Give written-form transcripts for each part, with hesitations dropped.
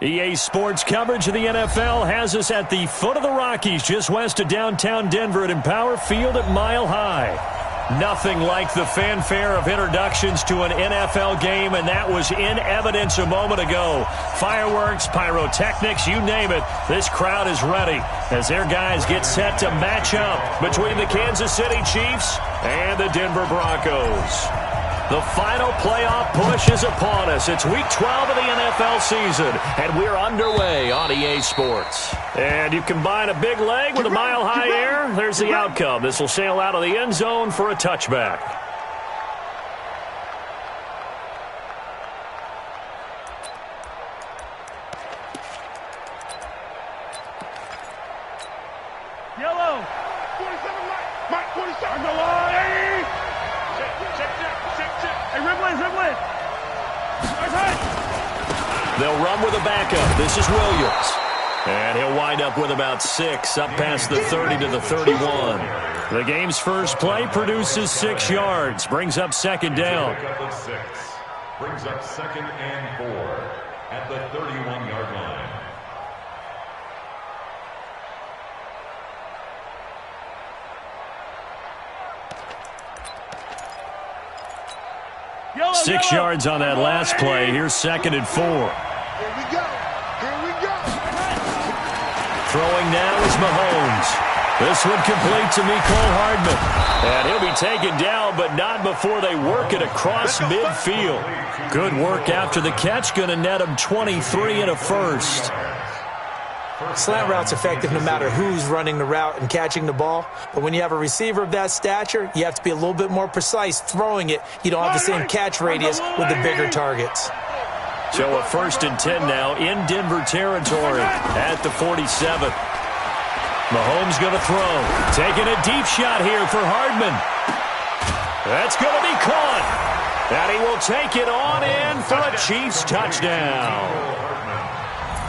EA Sports coverage of the NFL has us at the foot of the Rockies, just west of downtown Denver at Empower Field at Mile High. Nothing like the fanfare of introductions to an NFL game, and that was in evidence a moment ago. Fireworks, pyrotechnics, you name it. This crowd is ready as their guys get set to match up between the Kansas City Chiefs and the Denver Broncos. The final playoff push is upon us. It's Week 12 of the NFL season, and we're underway on EA Sports. And you combine a big leg with a mile-high air, there's the outcome. This will sail out of the end zone for a touchback. Yellow. 47, Mike 47 on the line. Check. Hey, Riblin. They'll run with a backup. This is Williams. And he'll wind up with about 6, up past the 30 to the 31. The game's first play produces 6 yards, brings up second down. Brings up second and 4 at the 31-yard line. Yellow, 6 yellow. yards on that last play. Here's second and 4. Here we go. Throwing now is Mahomes. This one complete to Mecole Hardman. And he'll be taken down, but not before they work it across midfield. Good work after the catch. Going to net him 23 and a first. Slant route's effective no matter who's running the route and catching the ball. But when you have a receiver of that stature, you have to be a little bit more precise throwing it. You don't have the same catch radius with the bigger targets. So a 1st and 10 now in Denver territory at the 47. Mahomes going to throw. Taking a deep shot here for Hardman. That's going to be caught. And he will take it on in for a Chiefs touchdown.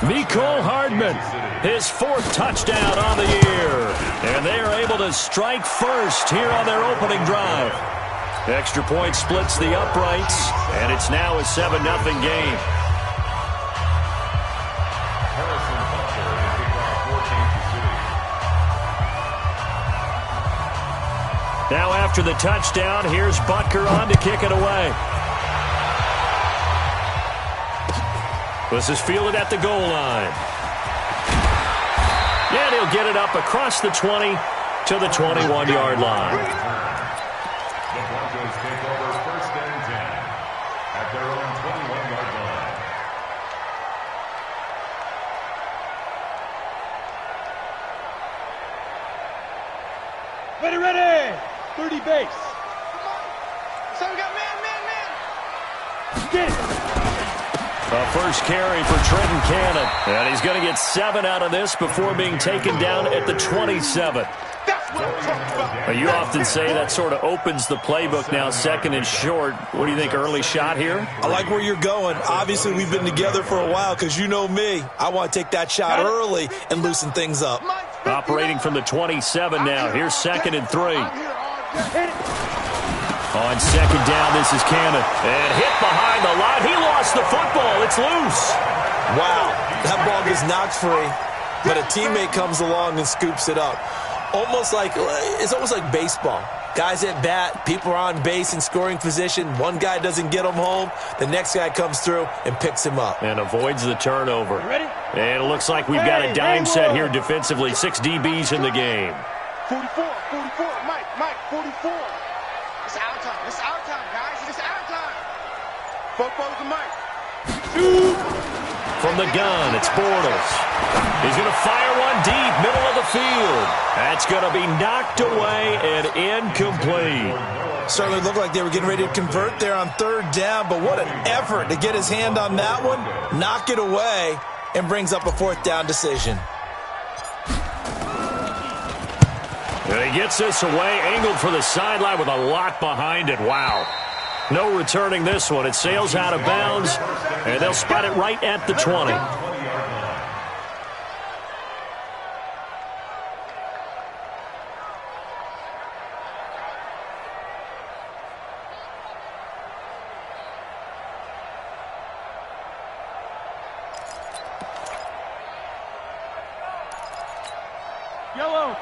Mecole Hardman, his 4th touchdown on the year. And they are able to strike first here on their opening drive. Extra point splits the uprights, and it's now a 7-0 game. Now after the touchdown, here's Butker on to kick it away. This is fielded at the goal line. And he'll get it up across the 20 to the 21-yard line. The Broncos take over 1st and 10 at their own 21-yard line. Ready. 30 base. So we got man. Get it. A first carry for Trenton Cannon. And he's going to get 7 out of this before being taken down at the 27. You often say that sort of opens the playbook now, 2nd and short. What do you think, early shot here? I like where you're going. Obviously, we've been together for a while because you know me. I want to take that shot early and loosen things up. Operating from the 27 now. Here's 2nd and 3. On 2nd down, this is Cannon. And hit behind the line. He lost the football. It's loose. Wow, that ball gets knocked free, but a teammate comes along and scoops it up. It's almost like baseball. Guys at bat, people are on base in scoring position. One guy doesn't get him home. The next guy comes through and picks him up. And avoids the turnover. Ready? And it looks like we've got a dime set here defensively. 6 DBs in the game. 44, Mike, 44. It's our time, guys. It's our time. Football to Mike. From the gun, it's Bortles. He's going to fire one deep, middle of the field. That's going to be knocked away and incomplete. Certainly looked like they were getting ready to convert there on 3rd down, but what an effort to get his hand on that one, knock it away, and brings up a 4th down decision. And he gets this away, angled for the sideline with a lot behind it. Wow. No returning this one. It sails out of bounds, and they'll spot it right at the 20.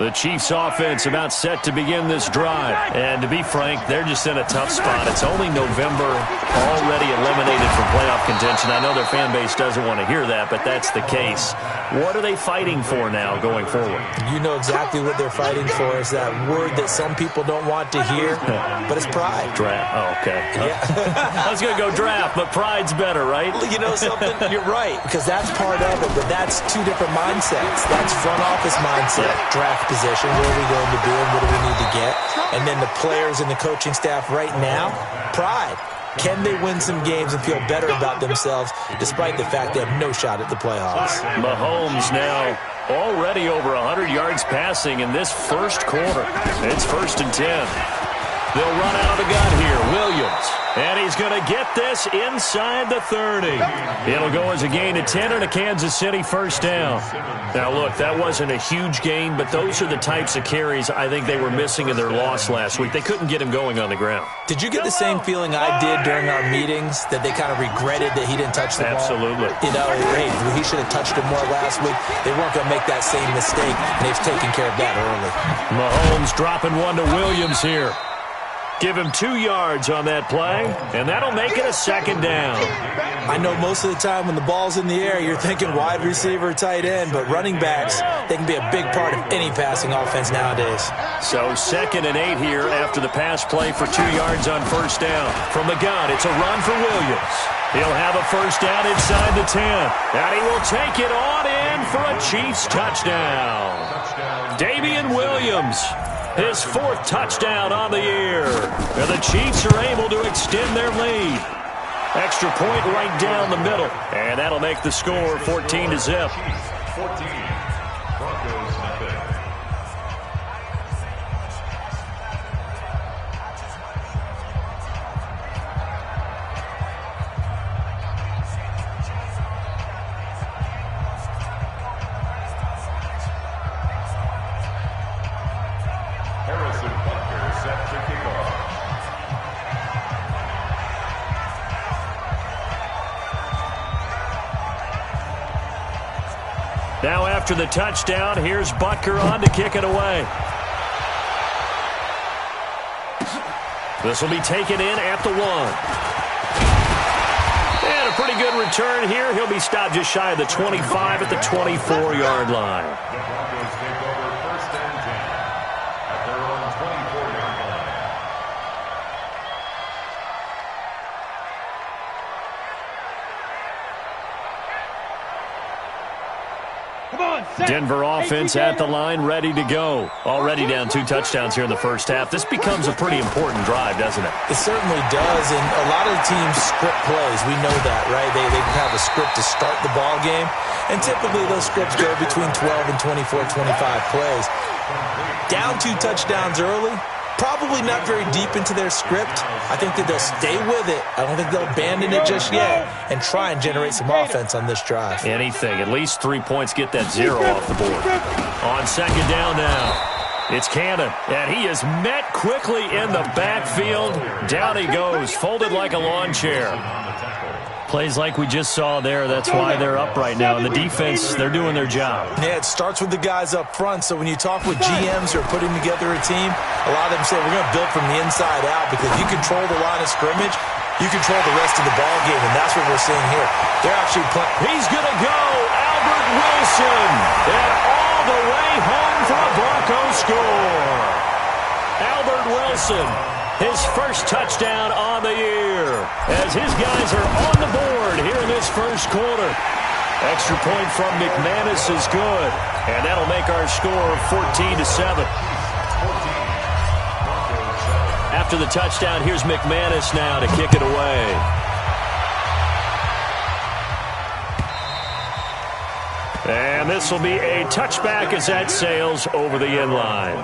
The Chiefs offense about set to begin this drive. And to be frank, they're just in a tough spot. It's only November, already eliminated from playoff contention. I know their fan base doesn't want to hear that, but that's the case. What are they fighting for now going forward? You know exactly what they're fighting for. Is that word that some people don't want to hear, but it's pride. Draft. Oh, okay. Yeah. I was going to go draft, but pride's better, right? You know something? You're right, because that's part of it, but that's two different mindsets. That's front office mindset, draft position, where are we going to be and what do we need to get? And then the players and the coaching staff right now, pride. Can they win some games and feel better about themselves despite the fact they have no shot at the playoffs? Mahomes now already over 100 yards passing in this first quarter. It's 1st and 10. They'll run out of the gun here. Williams. And he's going to get this inside the 30. It'll go as a gain of 10 and a Kansas City first down. Now, look, that wasn't a huge gain, but those are the types of carries I think they were missing in their loss last week. They couldn't get him going on the ground. Did you get the same feeling I did during our meetings, that they kind of regretted that he didn't touch the ball? Absolutely. You know, hey, he should have touched it more last week. They weren't going to make that same mistake, and they've taken care of that early. Mahomes dropping one to Williams here. Give him 2 yards on that play, and that'll make it a 2nd down. I know most of the time when the ball's in the air, you're thinking wide receiver, tight end, but running backs, they can be a big part of any passing offense nowadays. So 2nd and 8 here after the pass play for 2 yards on first down. From the gun, it's a run for Williams. He'll have a first down inside the 10, and he will take it on in for a Chiefs touchdown. Damian Williams. His 4th touchdown on the year. And the Chiefs are able to extend their lead. Extra point right down the middle. And that'll make the score 14-0. 14. Broncos nothing. Now after the touchdown, here's Butker on to kick it away. This will be taken in at the 1. And a pretty good return here. He'll be stopped just shy of the 25 at the 24-yard line. The Broncos take over 1st and 10 at their own 24-yard line. Denver offense at the line, ready to go. Already down 2 touchdowns here in the first half. This becomes a pretty important drive, doesn't it? It certainly does, and a lot of the teams script plays. We know that, right? They have a script to start the ball game, and typically those scripts go between 12 and 24, 25 plays. Down 2 touchdowns early, probably not very deep into their script. I think that they'll stay with it. I don't think they'll abandon it just yet and try and generate some offense on this drive. Anything. At least 3 points, get that 0 off the board. On 2nd down now, it's Cannon, and he is met quickly in the backfield. Down he goes, folded like a lawn chair. Plays like we just saw there. That's why they're up right now. And the defense, they're doing their job. Yeah, it starts with the guys up front. So when you talk with GMs who are putting together a team, a lot of them say we're going to build from the inside out, because if you control the line of scrimmage, you control the rest of the ball game, and that's what we're seeing here. They're actually playing. He's going to go, Albert Wilson, and all the way home for a Broncos score. Albert Wilson, his first touchdown on the year, as his guys are on the board here in this first quarter. Extra point from McManus is good, and that'll make our score 14-7. After the touchdown, here's McManus now to kick it away. And this will be a touchback as that sails over the end line.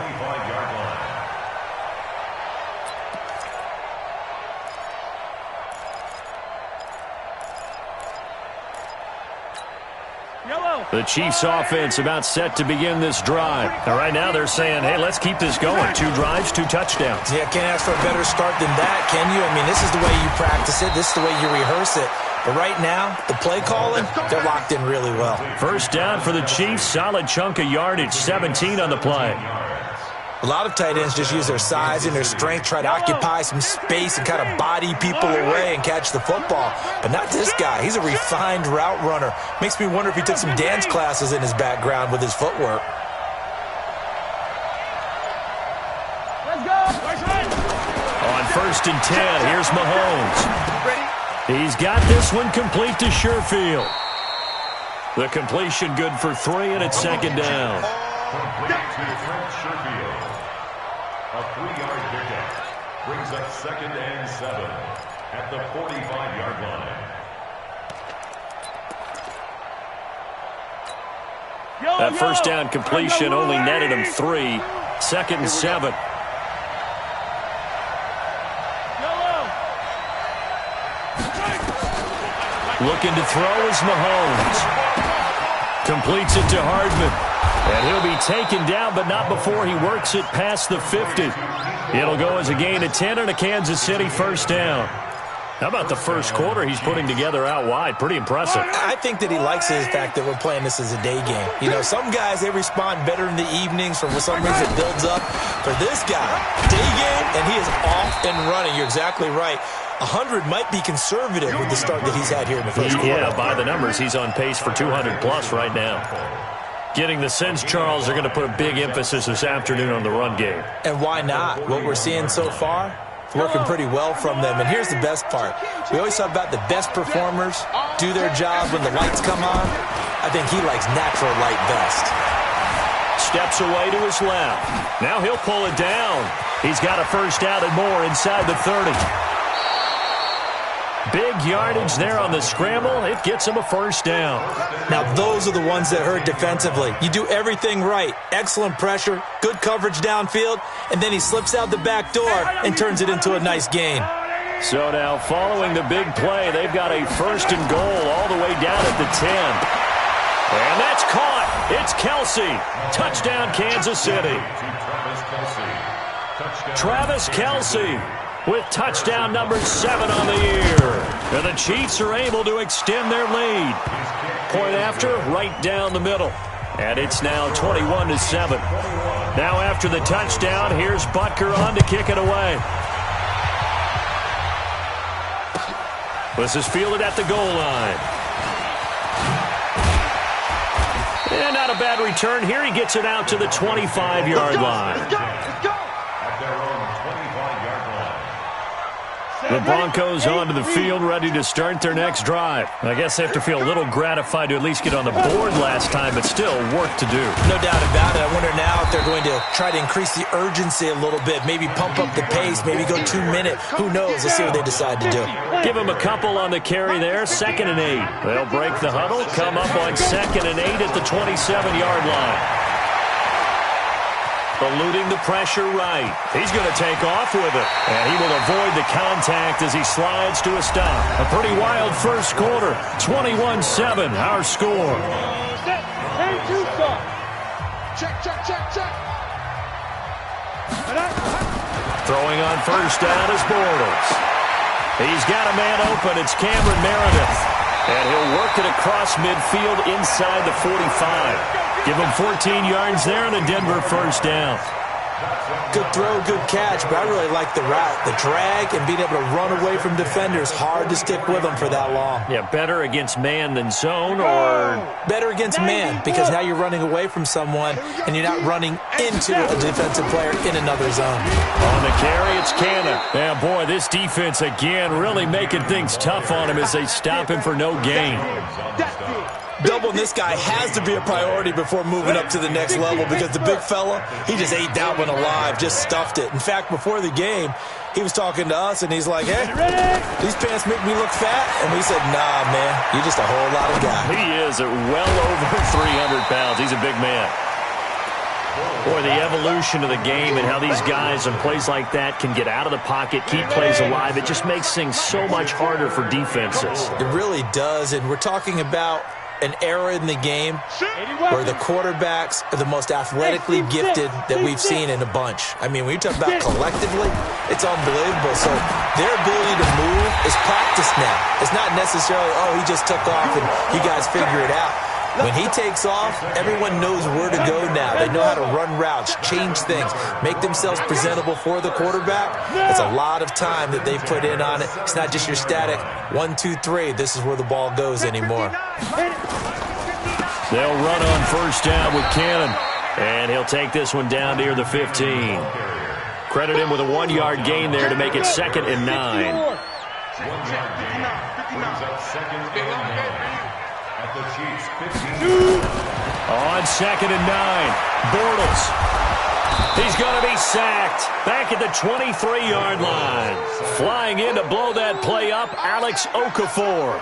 The Chiefs offense about set to begin this drive. And right now they're saying, hey, let's keep this going. 2 drives, 2 touchdowns. Yeah, can't ask for a better start than that, can you? I mean, this is the way you practice it. This is the way you rehearse it. But right now, the play calling, they're locked in really well. First down for the Chiefs. Solid chunk of yardage, 17 on the play. A lot of tight ends just use their size and their strength, try to occupy some space and kind of body people away and catch the football. But not this guy. He's a refined route runner. Makes me wonder if he took some dance classes in his background with his footwork. Let's go. On 1st and 10, here's Mahomes. He's got this one complete to Sherfield. The completion good for 3, and it's 2nd down. Complete to Trent Sherfield. A 3-yard pickup brings up 2nd and 7 at the 45-yard line. That first down completion only netted him 3. 2nd and 7. Looking to throw is Mahomes. Completes it to Hardman. And he'll be taken down, but not before he works it past the 50. It'll go as a gain of 10 and a Kansas City first down. How about the first quarter he's putting together out wide? Pretty impressive. I think that he likes the fact that we're playing this as a day game. You know, some guys, they respond better in the evenings. For some reason, it builds up. For this guy, day game, and he is off and running. You're exactly right. 100 might be conservative with the start that he's had here in the first quarter. Yeah, by the numbers, he's on pace for 200-plus right now. Getting the sense, Charles, they're going to put a big emphasis this afternoon on the run game. And why not? What we're seeing so far, working pretty well from them. And here's the best part. We always talk about the best performers do their job when the lights come on. I think he likes natural light best. Steps away to his left. Now he'll pull it down. He's got a first down and more inside the 30. Big yardage there on the scramble. It gets him a first down. Now, those are the ones that hurt defensively. You do everything right. Excellent pressure, good coverage downfield, and then he slips out the back door and turns it into a nice gain. So now, following the big play, they've got a first and goal all the way down at the 10. And that's caught. It's Kelsey. Touchdown, Kansas City. Travis Kelsey with touchdown number 7 on the year. And the Chiefs are able to extend their lead. Point after, right down the middle. And it's now 21-7. Now after the touchdown, here's Butker on to kick it away. This is fielded at the goal line. And not a bad return here. He gets it out to the 25-yard line. Let's go. At their own 25-yard line. The Broncos onto the field, ready to start their next drive. I guess they have to feel a little gratified to at least get on the board last time, but still work to do. No doubt about it. I wonder now if they're going to try to increase the urgency a little bit, maybe pump up the pace, maybe go 2 minutes. Who knows? Let's see what they decide to do. Give them a couple on the carry there, 2nd and 8. They'll break the huddle, come up on 2nd and 8 at the 27-yard line. Eluding the pressure right. He's going to take off with it. And he will avoid the contact as he slides to a stop. A pretty wild first quarter. 21-7, our score. Set. And 2 stop. Check. Throwing on first down is Bortles. He's got a man open. It's Cameron Meredith. And he'll work it across midfield inside the 45. Give him 14 yards there and a Denver first down. Good throw, good catch, but I really like the route. The drag and being able to run away from defenders. Hard to stick with them for that long. Yeah, better against man than zone, or better against man, because now you're running away from someone and you're not running into a defensive player in another zone. On the carry, it's Cannon. Yeah, boy, this defense again really making things tough on him as they stop him for no gain. Doubling this guy has to be a priority before moving up to the next level, because the big fella, he just ate that one alive, just stuffed it. In fact, before the game, he was talking to us, and he's like, hey, these pants make me look fat. And we said, nah, man, you're just a whole lot of guy. He is at well over 300 pounds. He's a big man. Boy, the evolution of the game and how these guys in plays like that can get out of the pocket, keep plays alive, it just makes things so much harder for defenses. It really does, and we're talking about an era in the game where the quarterbacks are the most athletically gifted that we've seen in a bunch. I mean, when you talk about collectively, it's unbelievable. So their ability to move is practiced now. It's not necessarily, oh, he just took off and you guys figure it out. When he takes off, everyone knows where to go now. They know how to run routes, change things, make themselves presentable for the quarterback. It's a lot of time that they put in on it. It's not just your static 1, 2, 3. This is where the ball goes anymore. They'll run on first down with Cannon. And he'll take this one down near the 15. Credit him with a 1-yard gain there to make it 2nd and 9. 1-yard gain brings up 2nd and 9. At the Chiefs' 15. On 2nd and 9, Bortles. He's going to be sacked. Back at the 23-yard line. Flying in to blow that play up, Alex Okafor.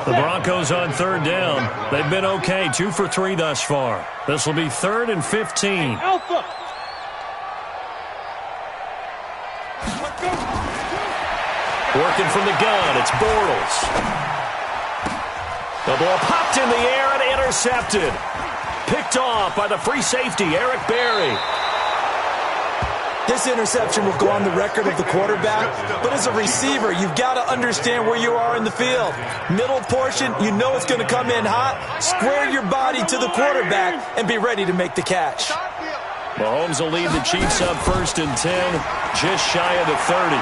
The Broncos on 3rd down. They've been okay, 2 for 3 thus far. This will be 3rd and 15. Working from the gun, it's Bortles. The ball popped in the air and intercepted. Picked off by the free safety, Eric Berry. This interception will go on the record of the quarterback, but as a receiver, you've got to understand where you are in the field. Middle portion, you know it's going to come in hot. Square your body to the quarterback and be ready to make the catch. Mahomes will lead the Chiefs up 1st and 10, just shy of the 30.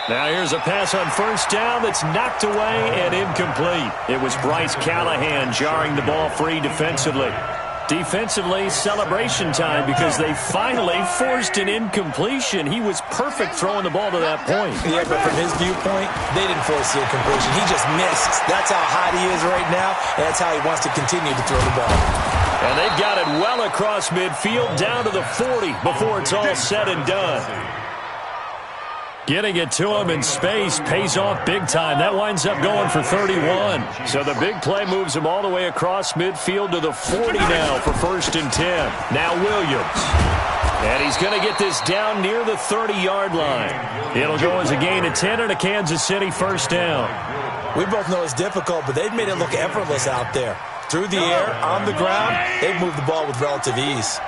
Now here's a pass on first down that's knocked away and incomplete. It was Bryce Callahan jarring the ball free defensively. Defensively, celebration time because they finally forced an incompletion. He was perfect throwing the ball to that point. Yeah, but from his viewpoint, they didn't force the incompletion. He just missed. That's how hot he is right now, and that's how he wants to continue to throw the ball. And they've got it well across midfield down to the 40 before it's all said and done. Getting it to him in space pays off big time. That winds up going for 31. So the big play moves him all the way across midfield to the 40 now for 1st and 10. Now Williams. And he's going to get this down near the 30-yard line. It'll go as a gain of 10 and a Kansas City 1st down. We both know it's difficult, but they've made it look effortless out there. Through the air, on the ground, they've moved the ball with relative ease.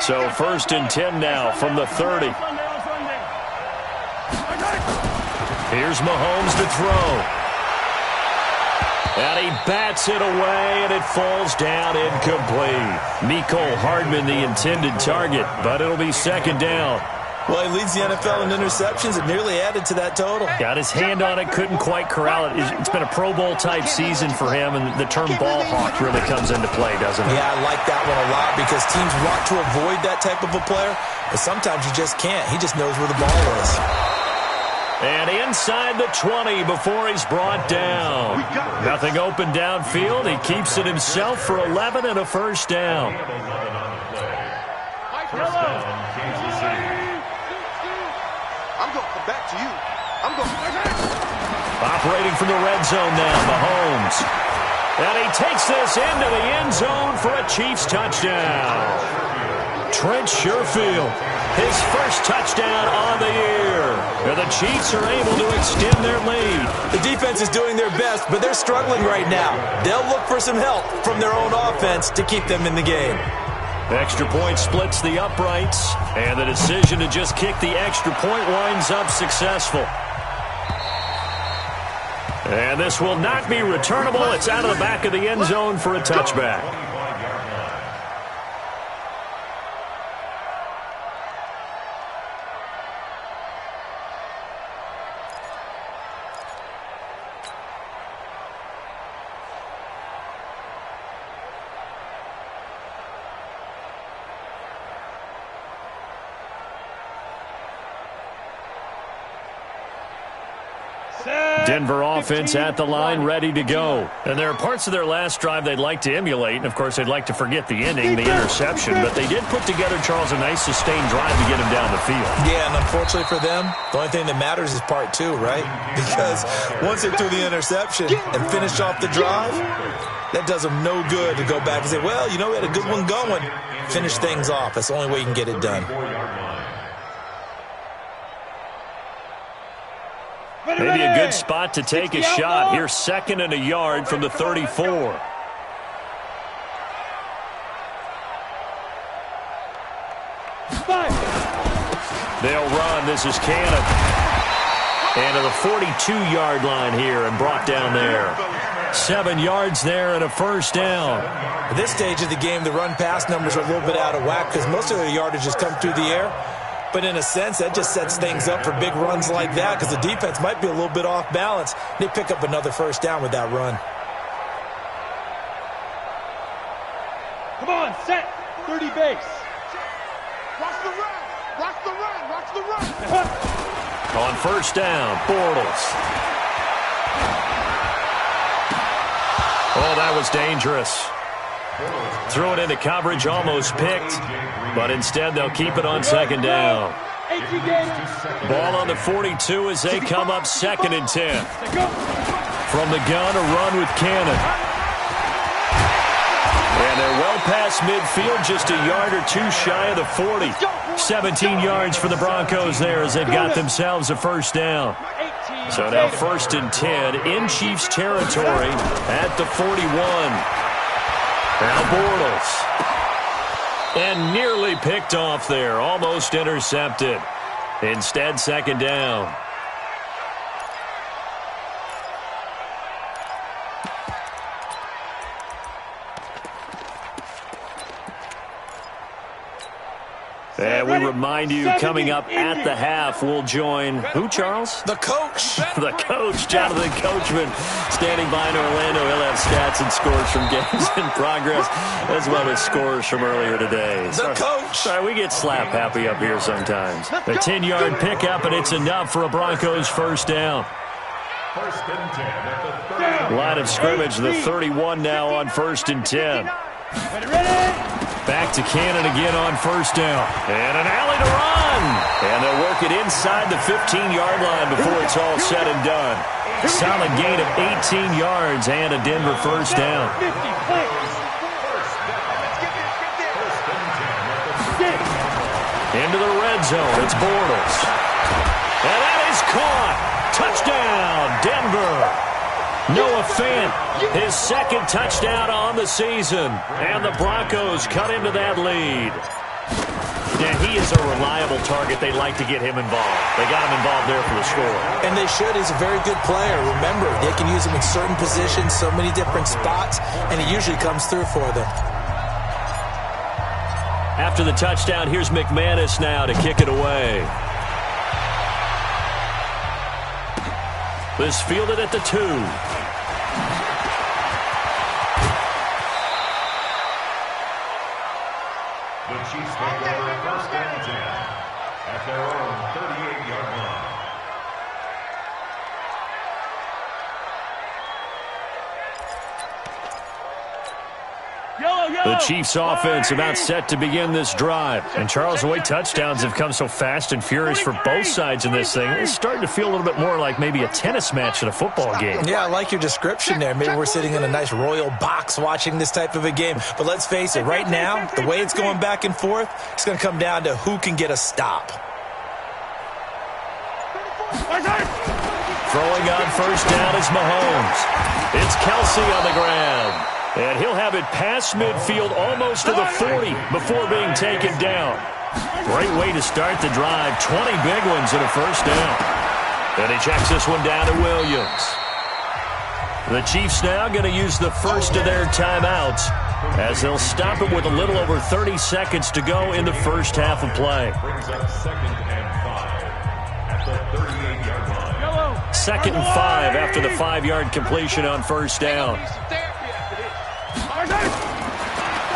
So 1st and 10 now from the 30. Here's Mahomes to throw. And he bats it away, and it falls down incomplete. Mecole Hardman, the intended target, but it'll be 2nd down. Well, he leads the NFL in interceptions. It nearly added to that total. Got his hand on it, couldn't quite corral it. It's been a Pro Bowl-type season for him, and the term ball hawk really comes into play, doesn't it? Yeah, I like that one a lot because teams want to avoid that type of a player, but sometimes you just can't. He just knows where the ball is. And inside the 20 before he's brought down. Nothing open downfield. He keeps it himself for 11 and a 1st down. First down, Kansas City. I'm going to come back to you. I'm going to... Operating from the red zone now, Mahomes. And he takes this into the end zone for a Chiefs touchdown. Trent Sherfield, his first touchdown on the year. And the Chiefs are able to extend their lead. The defense is doing their best, but they're struggling right now. They'll look for some help from their own offense to keep them in the game. Extra point splits the uprights, and the decision to just kick the extra point winds up successful. And this will not be returnable. It's out of the back of the end zone for a touchback. Denver offense at the line, ready to go. And there are parts of their last drive they'd like to emulate, and, of course, they'd like to forget the ending, the interception. But they did put together, Charles, a nice sustained drive to get him down the field. Yeah, and unfortunately for them, the only thing that matters is part 2, right? Because once they threw the interception and finished off the drive, that does them no good to go back and say, well, you know, we had a good one going. Finish things off. That's the only way you can get it done. Maybe a good spot to take a shot. Here's 2nd and a yard from the 34. They'll run. This is Cannon. And to the 42-yard line here and brought down there. 7 yards there and a first down. At this stage of the game, the run-pass numbers are a little bit out of whack because most of their yardage has come through the air. But in a sense, that just sets things up for big runs like that because the defense might be a little bit off balance. They pick up another first down with that run. Come on, set. 30 base. Watch the run. Watch the run. Watch the run. On first down, Bortles. Oh, that was dangerous. Threw it into coverage, almost picked, but instead they'll keep it on 2nd down. Ball on the 42 as they come up 2nd and 10. From the gun, a run with Cannon. And they're well past midfield, just a yard or two shy of the 40. 17 yards for the Broncos there as they've got themselves a first down. So now 1st and 10 in Chiefs territory at the 41. Now Bortles. And nearly picked off there, almost intercepted. Instead, 2nd down. And we remind you, coming up at the half, we'll join who, Charles? The coach. The coach, Jonathan Coachman, standing by in Orlando. He'll have stats and scores from games in progress, as well as scores from earlier today. The coach. Sorry, we get slap happy up here sometimes. A 10-yard pickup, and it's enough for a Broncos first down. 1st and 10 at the 30. Line of scrimmage, the 31 now on 1st and 10. Back to Cannon again on first down. And an alley to run. And they'll work it inside the 15-yard line before it's all said and done. Solid gain of 18 yards and a Denver first down. Into the red zone. It's Bortles. And that is caught. Touchdown, Denver. Noah Fant, his 2nd touchdown on the season. And the Broncos cut into that lead. Yeah, he is a reliable target. They like to get him involved. They got him involved there for the score. And they should. He's a very good player. Remember, they can use him in certain positions, so many different spots, and he usually comes through for them. After the touchdown, here's McManus now to kick it away. This fielded at the 2. The Chiefs take over 1st and 10 at their own 38-yard line. The Chiefs offense about set to begin this drive. And Charles, the way touchdowns have come so fast and furious for both sides in this thing, it's starting to feel a little bit more like maybe a tennis match at a football game. Yeah, I like your description there. Maybe we're sitting in a nice royal box watching this type of a game. But let's face it, right now, the way it's going back and forth, it's going to come down to who can get a stop. Throwing on first down is Mahomes. It's Kelsey on the ground. And he'll have it past midfield almost to the 40 before being taken down. Great way to start the drive. 20 big ones and a first down. And he checks this one down to Williams. The Chiefs now going to use the first of their timeouts as they'll stop it with a little over 30 seconds to go in the first half of play. Brings up 2nd and 5 at the 38-yard line. 2nd and 5 after the 5-yard completion on first down.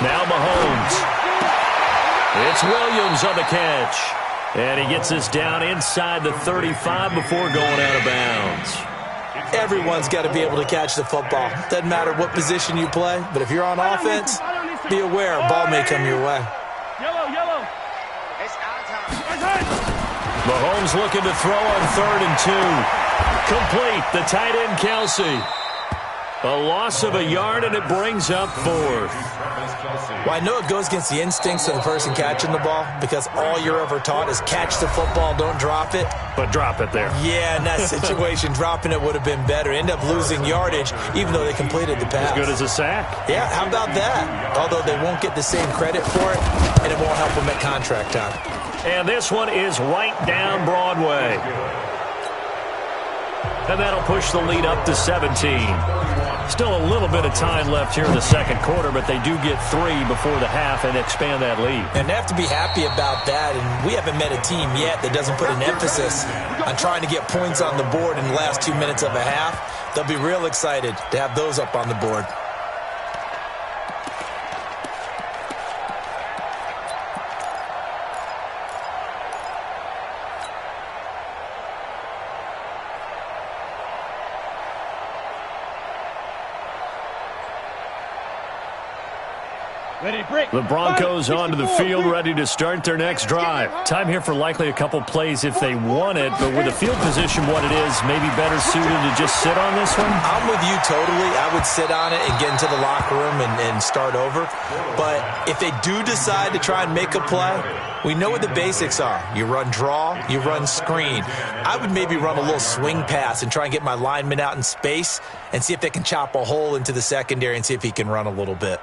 Now Mahomes. It's Williams on the catch. And he gets this down inside the 35 before going out of bounds. Everyone's got to be able to catch the football. Doesn't matter what position you play, but if you're on offense, be aware a ball may come your way. Mahomes looking to throw on 3rd and 2. Complete, the tight end Kelsey. A loss of a yard, and it brings up 4th. Well, I know it goes against the instincts of the person catching the ball because all you're ever taught is catch the football, don't drop it. But drop it there. Yeah, in that situation, dropping it would have been better. End up losing yardage, even though they completed the pass. As good as a sack. Yeah, how about that? Although they won't get the same credit for it, and it won't help them at contract time. And this one is right down Broadway. And that'll push the lead up to 17. Still a little bit of time left here in the second quarter, but they do get 3 before the half and expand that lead. And they have to be happy about that, and we haven't met a team yet that doesn't put an emphasis on trying to get points on the board in the last 2 minutes of a half. They'll be real excited to have those up on the board. The Broncos onto the field, ready to start their next drive. Time here for likely a couple plays if they want it, but with the field position what it is, maybe better suited to just sit on this one? I'm with you totally. I would sit on it and get into the locker room and start over. But if they do decide to try and make a play, we know what the basics are. You run draw, you run screen. I would maybe run a little swing pass and try and get my lineman out in space and see if they can chop a hole into the secondary and see if he can run a little bit.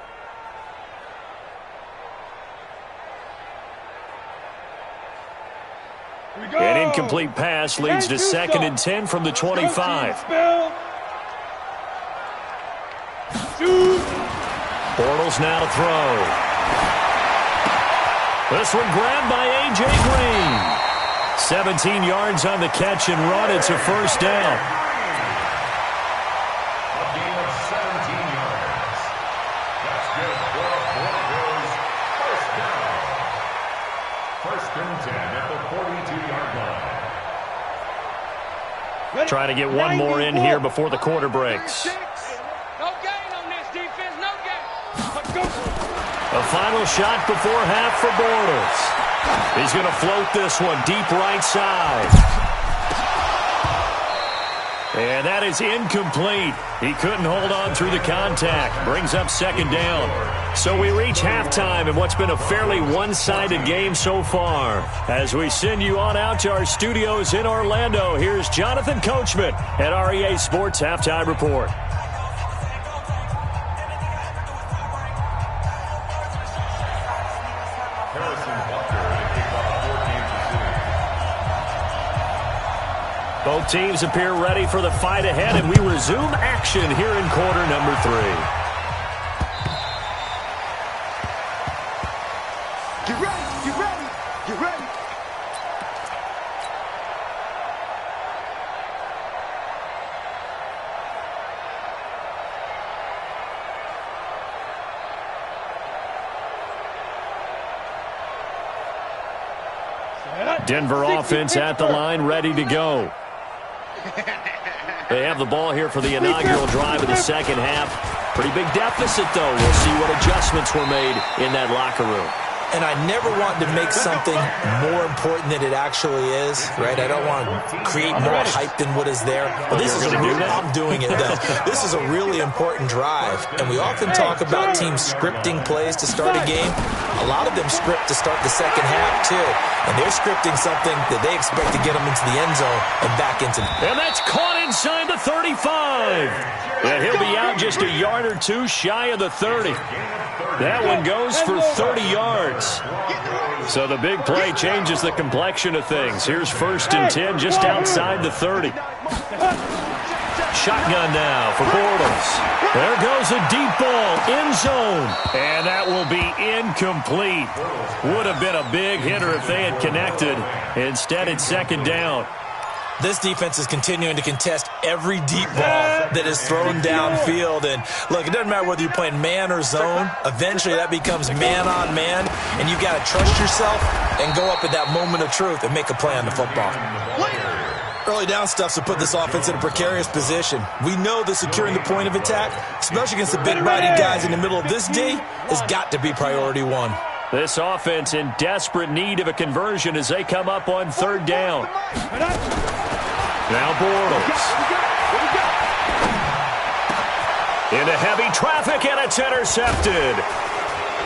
An incomplete pass leads to 2nd and 10 from the 25. Bortles now to throw. This one grabbed by A.J. Green. 17 yards on the catch and run. It's a first down. A gain of 17 yards. That's good for a Broncos first down. 1st and 10 at the 42-yard line. Trying to get one more in here before the quarter breaks. No gain on this defense, no gain. A final shot before half for Bortles. He's going to float this one deep right side. And that is incomplete. He couldn't hold on through the contact. Brings up 2nd down. So we reach halftime in what's been a fairly one-sided game so far. As we send you on out to our studios in Orlando, here's Jonathan Coachman at REA Sports Halftime Report. Both teams appear ready for the fight ahead, and we resume action here in quarter number 3. Get ready, get ready, get ready. Denver offense at the line, ready to go. They have the ball here for the inaugural drive of the second half. Pretty big deficit, though. We'll see what adjustments were made in that locker room. And I never want to make something more important than it actually is, right? I don't want to create more hype than what is there. But this is I'm doing it, though. This is a really important drive. And we often talk about teams scripting plays to start a game. A lot of them script to start the second half, too. And they're scripting something that they expect to get them into the end zone and back into the... And that's caught inside the 35. And he'll be out just a yard or two shy of the 30. That one goes for 30 yards. So the big play changes the complexion of things. Here's 1st and 10 just outside the 30. Shotgun now for Bortles. There goes a deep ball, end zone. And that will be incomplete. Would have been a big hitter if they had connected. Instead, it's 2nd down. This defense is continuing to contest every deep ball that is thrown downfield. And, look, it doesn't matter whether you're playing man or zone. Eventually, that becomes man-on-man, and you've got to trust yourself and go up at that moment of truth and make a play on the football. Early down stuffs will put this offense in a precarious position. We know that securing the point of attack, especially against the big-bodied guys in the middle of this D, has got to be priority one. This offense in desperate need of a conversion as they come up on 3rd down. Now Bortles. Into heavy traffic, and it's intercepted.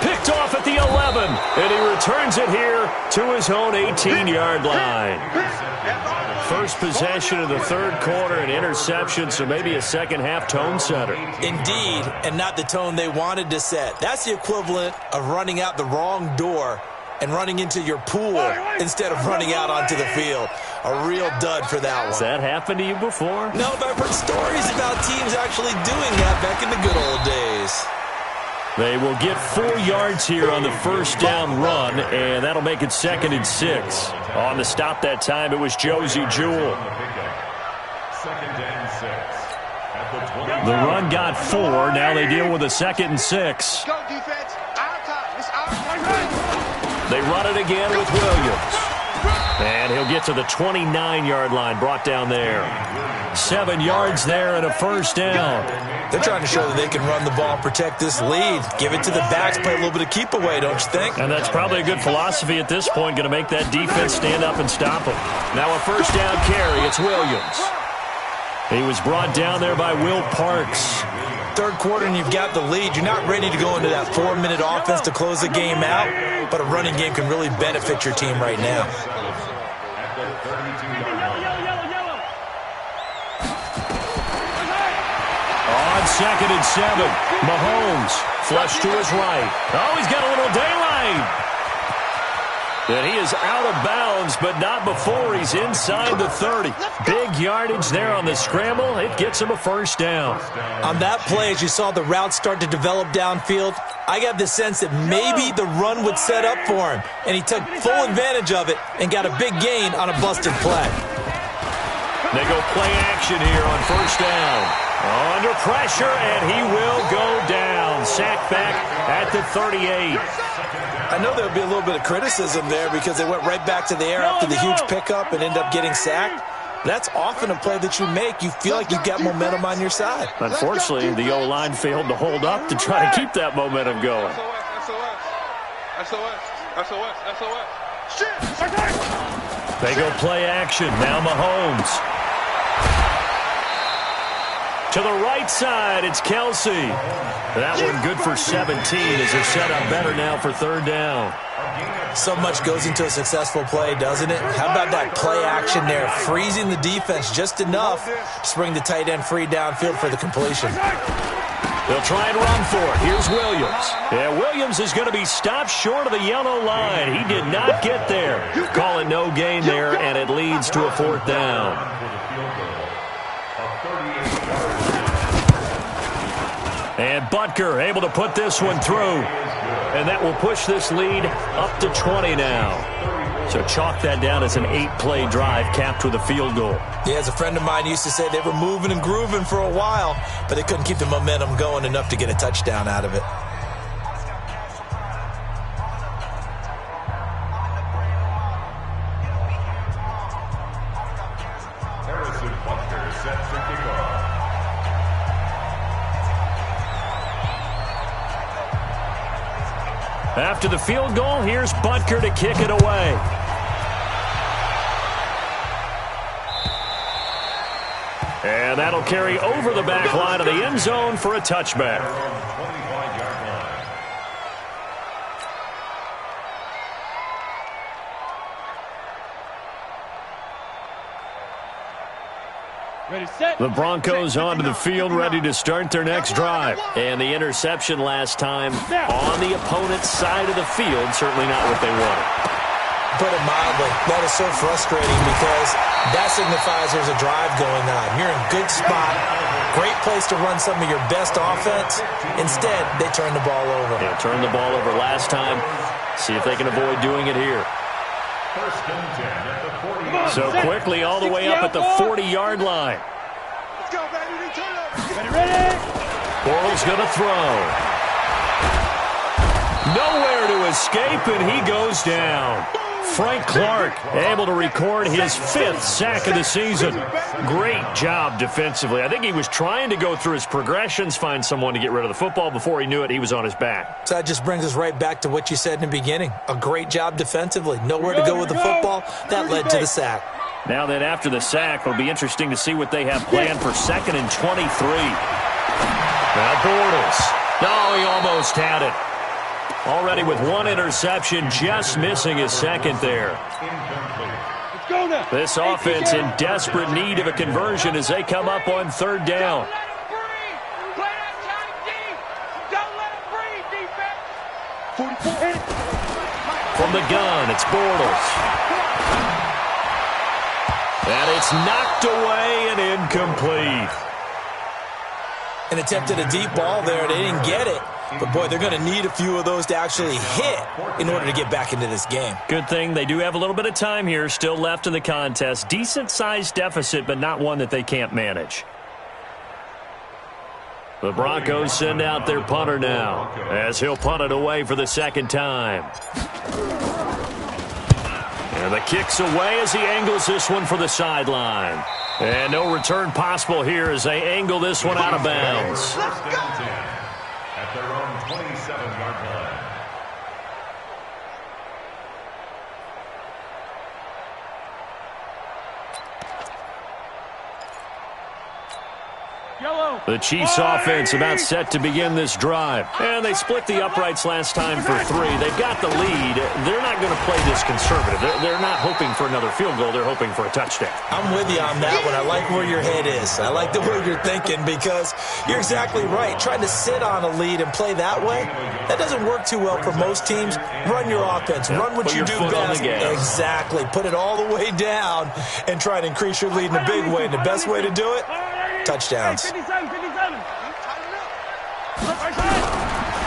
Picked off at the 11, and he returns it here to his own 18-yard line. First possession of the third quarter, an interception, so maybe a second-half tone setter. Indeed, and not the tone they wanted to set. That's the equivalent of running out the wrong door and running into your pool instead of running out onto the field. A real dud for that one. Has that happened to you before? No, but I've heard stories about teams actually doing that back in the good old days. They will get 4 yards here on the first down run, and that'll make it 2nd and 6. On the stop that time, it was Josie Jewell. The run got 4. Now they deal with a 2nd and 6. Go defense. Our time. It's our time. They run it again with Williams. And he'll get to the 29-yard line, brought down there. 7 yards there and a first down. They're trying to show that they can run the ball, protect this lead. Give it to the backs, play a little bit of keep away, don't you think? And that's probably a good philosophy at this point, going to make that defense stand up and stop them. Now a first down carry, it's Williams. He was brought down there by Will Parks. Third quarter and you've got the lead. You're not ready to go into that 4-minute offense to close the game out, but a running game can really benefit your team right now. On 2nd and 7, Mahomes flush to his right. Oh, he's got a little daylight. And he is out of bounds, but not before he's inside the 30. Big yardage there on the scramble. It gets him a first down. On that play, as you saw the route start to develop downfield, I got the sense that maybe the run would set up for him. And he took full advantage of it and got a big gain on a busted play. They go play action here on first down. Under pressure, and he will go down. Sacked back at the 38. I know there would be a little bit of criticism there because they went right back to the air after the huge pickup and end up getting sacked. That's often a play that you make. You feel like you've got momentum on your side. Unfortunately, the O-line failed to hold up to try to keep that momentum going. They go play action. Now Mahomes. To the right side, it's Kelsey. That one good for 17 as they're set up better now for third down. So much goes into a successful play, doesn't it? How about that play action there, freezing the defense just enough to bring the tight end free downfield for the completion. They'll try and run for it. Here's Williams. Yeah, Williams is going to be stopped short of the yellow line. He did not get there. Call it no gain there, and it leads to a fourth down. And Butker able to put this one through. And that will push this lead up to 20 now. So chalk that down as an 8-play drive capped with a field goal. Yeah, as a friend of mine used to say, they were moving and grooving for a while, but they couldn't keep the momentum going enough to get a touchdown out of it. After the field goal, here's Butker to kick it away. And that'll carry over the back line of the end zone for a touchback. The Broncos onto the field, ready to start their next drive. And the interception last time on the opponent's side of the field, certainly not what they wanted. Put it mildly, that is so frustrating because that signifies there's a drive going on. You're in good spot, great place to run some of your best offense. Instead, they turn the ball over. Yeah, turned the ball over last time. See if they can avoid doing it here. So quickly all the way up at the 40-yard line. Let's go, baby. Ready? Bortles going to throw. Nowhere to escape, and he goes down. Frank Clark able to record his 5th sack of the season. Great job defensively. I think he was trying to go through his progressions, find someone to get rid of the football. Before he knew it, he was on his back. So that just brings us right back to what you said in the beginning. A great job defensively. Nowhere to go with the football. That led to the sack. Now that after the sack, it'll be interesting to see what they have planned for 2nd and 23. Now Bortles. No, he almost had it. Already with one interception, just missing his second there. Let's go now. This offense in desperate need of a conversion as they come up on third down. From the gun, it's Bortles. And it's knocked away and incomplete. And attempted a deep ball there. They didn't get it. But, boy, they're going to need a few of those to actually hit in order to get back into this game. Good thing they do have a little bit of time here still left in the contest. Decent-sized deficit, but not one that they can't manage. The Broncos send out their punter now as he'll punt it away for the second time. And the kick's away as he angles this one for the sideline. And no return possible here as they angle this one out of bounds. At their own 27-yard line. The Chiefs offense about set to begin this drive. And they split the uprights last time for 3. They've got the lead. They're not going to play this conservative. They're not hoping for another field goal. They're hoping for a touchdown. I'm with you on that one. I like where your head is. I like the way you're thinking because you're exactly right. Trying to sit on a lead and play that way, that doesn't work too well for most teams. Run your offense. Run what you do best. Exactly. Put it all the way down and try to increase your lead in a big way. And the best way to do it, touchdowns.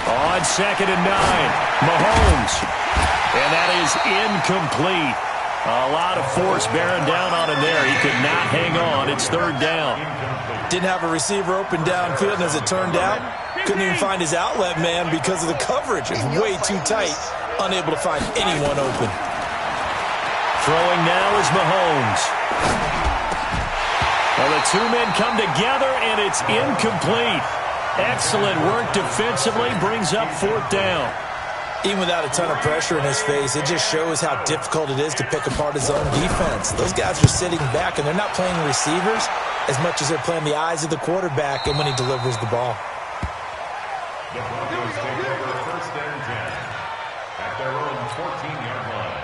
On 2nd and 9, Mahomes. And that is incomplete. A lot of force bearing down on him there. He could not hang on. It's third down. Didn't have a receiver open downfield, and as it turned out, couldn't even find his outlet man because of the coverage. It's way too tight, unable to find anyone open. Throwing now is Mahomes. Well, the two men come together, and it's incomplete. Excellent work defensively, brings up fourth down. Even without a ton of pressure in his face, it just shows how difficult it is to pick apart his own defense. Those guys are sitting back, and they're not playing receivers as much as they're playing the eyes of the quarterback and when he delivers the ball. The Broncos take over 1st and 10 at their own 14-yard line.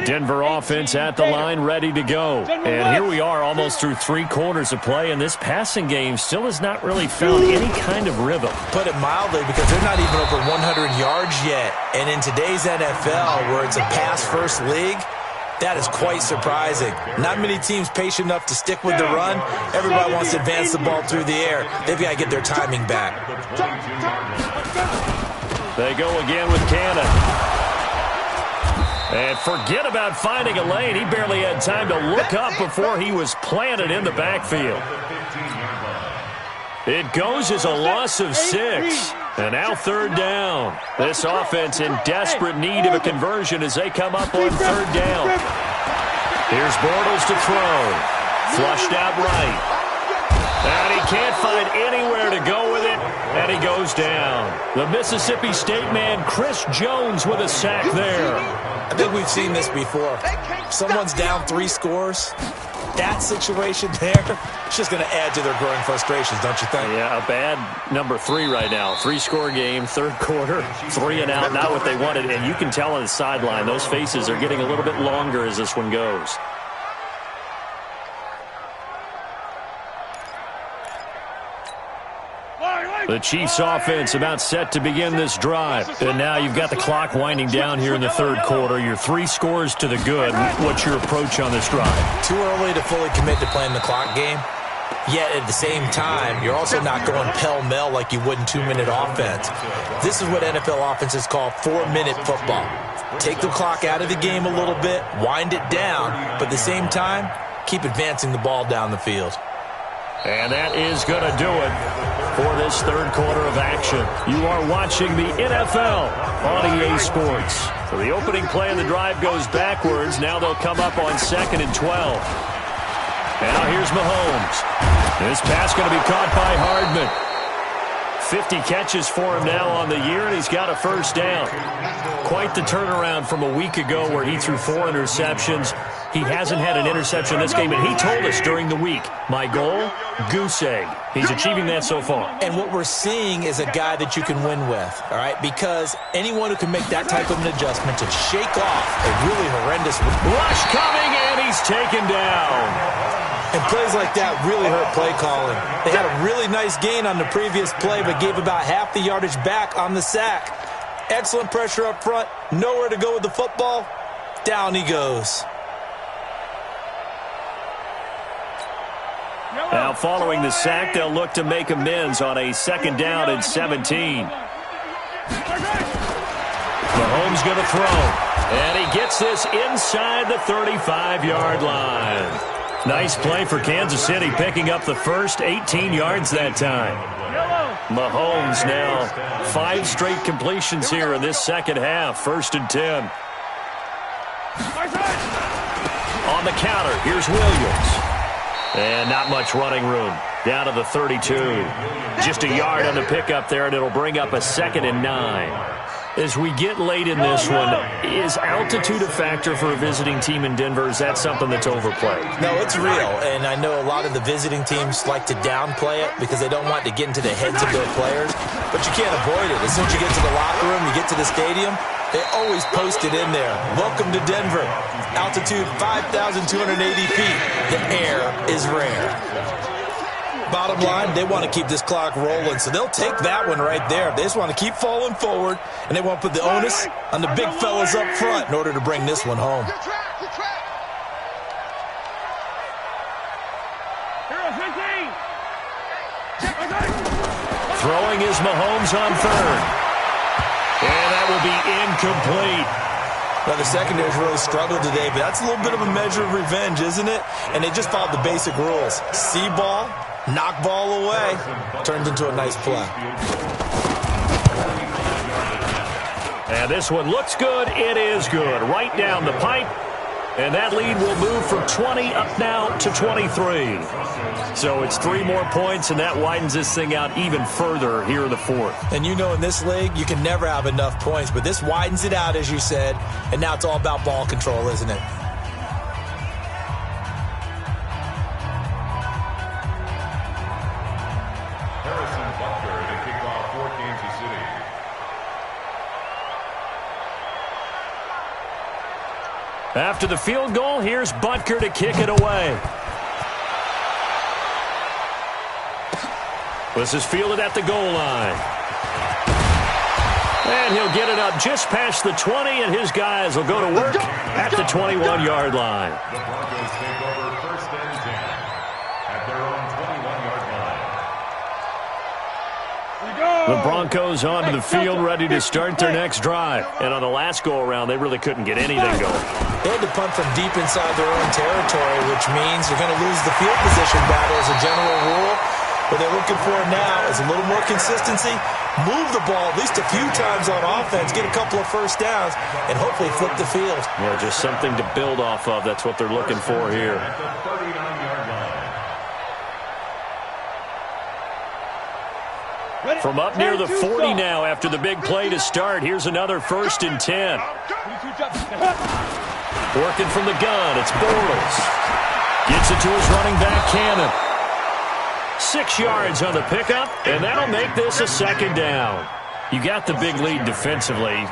Denver offense at the line, ready to go. And here we are almost through 3 quarters of play, and this passing game still has not really found any kind of rhythm. Put it mildly, because they're not even over 100 yards yet. And in today's NFL, where it's a pass-first league, that is quite surprising. Not many teams patient enough to stick with the run. Everybody wants to advance the ball through the air. They've got to get their timing back. They go again with Cannon. And forget about finding a lane. He barely had time to look up before he was planted in the backfield. It goes as a loss of 6. And now third down. This offense in desperate need of a conversion as they come up on third down. Here's Bortles to throw. Flushed out right. And he can't find anywhere to go with it, and he goes down. The Mississippi State man, Chris Jones, with a sack there. I think we've seen this before. Someone's down 3 scores. That situation there, it's just going to add to their growing frustrations, don't you think? Yeah, a bad number 3 right now. 3-score game, third quarter, 3 and out, not what they wanted. And you can tell on the sideline, those faces are getting a little bit longer as this one goes. The Chiefs offense about set to begin this drive. And now you've got the clock winding down here in the third quarter. You're 3 scores to the good. What's your approach on this drive? Too early to fully commit to playing the clock game. Yet at the same time, you're also not going pell-mell like you would in 2-minute offense. This is what NFL offenses call 4-minute football. Take the clock out of the game a little bit, wind it down, but at the same time, keep advancing the ball down the field. And that is going to do it for this third quarter of action. You are watching the NFL on EA Sports. So the opening play of the drive goes backwards. Now they'll come up on 2nd and 12. Now here's Mahomes. This pass going to be caught by Hardman. 50 catches for him now on the year, and he's got a first down. Quite the turnaround from a week ago where he threw 4 interceptions. He hasn't had an interception in this game, and he told us during the week, my goal, goose egg. He's achieving that so far. And what we're seeing is a guy that you can win with, all right? Because anyone who can make that type of an adjustment to shake off a really horrendous rush coming, and he's taken down. And plays like that really hurt play calling. They had a really nice gain on the previous play, but gave about half the yardage back on the sack. Excellent pressure up front. Nowhere to go with the football. Down he goes. Now following the sack, they'll look to make amends on a 2nd down and 17. Mahomes going to throw. And he gets this inside the 35-yard line. Nice play for Kansas City, picking up the first 18 yards that time. Mahomes now 5 straight completions here in this second half. 1st and 10. On the counter, here's Williams. And not much running room. Down to the 32. Just a yard on the pickup there, and it'll bring up a 2nd and 9. As we get late in this one, is altitude a factor for a visiting team in Denver? Is that something that's overplayed? No, it's real, and I know a lot of the visiting teams like to downplay it because they don't want to get into the heads of their players, but you can't avoid it. As soon as you get to the locker room, you get to the stadium, they always post it in there. Welcome to Denver. Altitude 5,280 feet. The air is rare. Bottom line, they want to keep this clock rolling, so they'll take that one right there. They just want to keep falling forward, and they want to put the onus on the big fellas up front in order to bring this one home. Throwing is Mahomes on 3rd. And that will be incomplete. Well, the secondary's really struggled today, but that's a little bit of a measure of revenge, isn't it? And they just followed the basic rules. See ball, knock ball away. Turns into a nice play. And this one looks good. It is good. Right down the pipe. And that lead will move from 20 up now to 23. So it's 3 more points, and that widens this thing out even further here in the 4th. And you know in this league, you can never have enough points, but this widens it out, as you said, and now it's all about ball control, isn't it? After the field goal, here's Butker to kick it away. This is fielded at the goal line. And he'll get it up just past the 20, and his guys will go to work at the 21-yard line. The Broncos take over 1st and 10 at their own 21-yard line. The Broncos onto the field, ready to start their next drive. And on the last go-around, they really couldn't get anything going. They had to punt from deep inside their own territory, which means you're going to lose the field position battle as a general rule. What they're looking for now is a little more consistency, move the ball at least a few times on offense, get a couple of first downs, and hopefully flip the field. Yeah, just something to build off of. That's what they're looking for here. At the 39-yard line. From up near the 40 now after the big play to start. Here's another 1st and 10. Working from the gun, it's Bortles. Gets it to his running back, Cannon. 6 yards on the pickup, and that'll make this a 2nd down. You got the big lead defensively,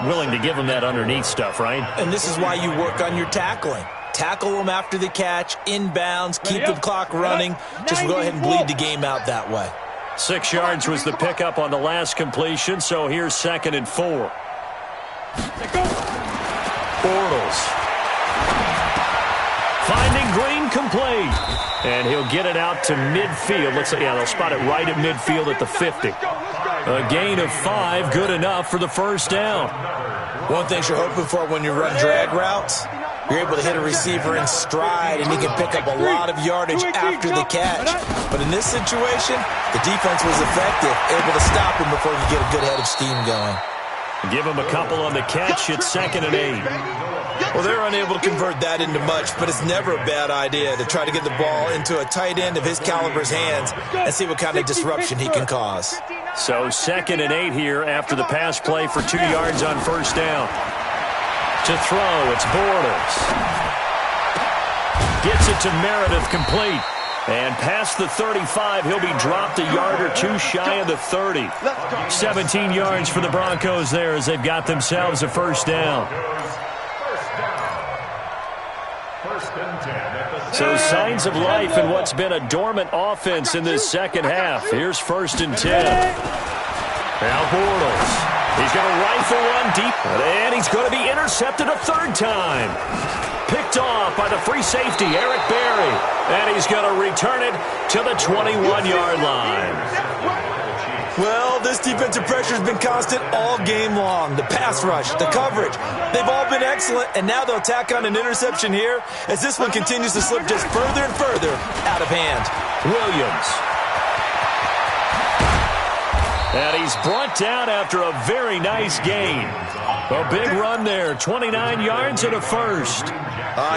willing to give them that underneath stuff, right? And this is why you work on your tackling. Tackle them after the catch, inbounds, keep the clock running. Just go ahead and bleed the game out that way. 6 yards was the pickup on the last completion, so here's 2nd and 4. Bortles. Finding Green complete. And he'll get it out to midfield. Let's say, yeah, they'll spot it right at midfield at the 50. A gain of 5, good enough for the first down. One thing you're hoping for when you run drag routes, you're able to hit a receiver in stride, and he can pick up a lot of yardage after the catch. But in this situation, the defense was effective, able to stop him before you get a good head of steam going. Give him a couple on the catch. It's 2nd and 8. Well, they're unable to convert that into much, but it's never a bad idea to try to get the ball into a tight end of his caliber's hands and see what kind of disruption he can cause. So 2nd and 8 here after the pass play for 2 yards on first down. To throw, it's Bortles. Gets it to Meredith, complete. And past the 35, he'll be dropped a yard or two shy of the 30. 17 yards for the Broncos there as they've got themselves a first down. So signs of life in what's been a dormant offense in this second half. Here's 1st and 10. Now Bortles. He's going to rifle one deep, and he's going to be intercepted a 3rd time. Picked off by the free safety, Eric Berry. And he's going to return it to the 21-yard line. Well, this defensive pressure has been constant all game long. The pass rush, the coverage, they've all been excellent, and now they'll tack on an interception here as this one continues to slip just further and further out of hand. Williams. And he's brought down after a very nice gain. A big run there, 29 yards and a first.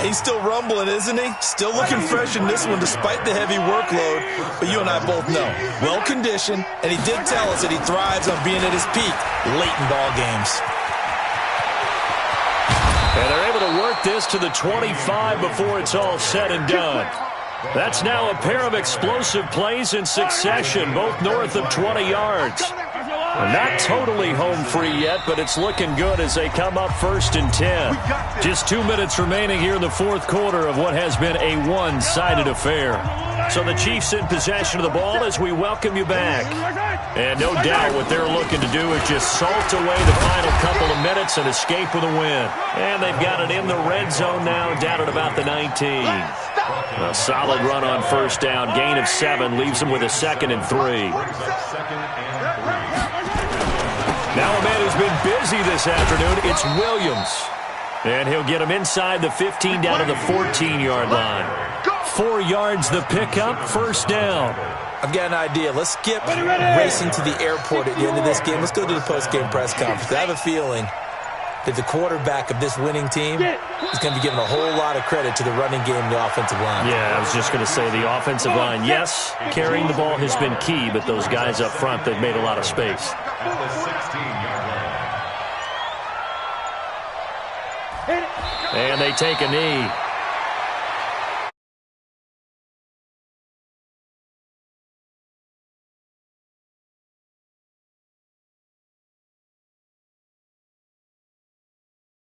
He's still rumbling, isn't he? Still looking fresh in this one despite the heavy workload. But you and I both know, well-conditioned, and he did tell us that he thrives on being at his peak late in ball games. And they're able to work this to the 25 before it's all said and done. That's now a pair of explosive plays in succession, both north of 20 yards. Not totally home free yet, but it's looking good as they come up 1st and 10. Just 2 minutes remaining here in the 4th quarter of what has been a one-sided affair. So the Chiefs in possession of the ball as we welcome you back. And no doubt what they're looking to do is just salt away the final couple of minutes and escape with a win. And they've got it in the red zone now, down at about the 19. A solid run on first down, gain of 7, leaves them with a 2nd and 3. Now a man who's been busy this afternoon, it's Williams. And he'll get him inside the 15 down to the 14-yard line. 4 yards the pickup, first down. I've got an idea. Let's skip racing to the airport at the end of this game. Let's go to the post-game press conference. I have a feeling that the quarterback of this winning team is going to be given a whole lot of credit to the running game and the offensive line. Yeah, I was just going to say the offensive line. Yes, carrying the ball has been key, but those guys up front, they've made a lot of space. At the 16-yard line. And they take a knee.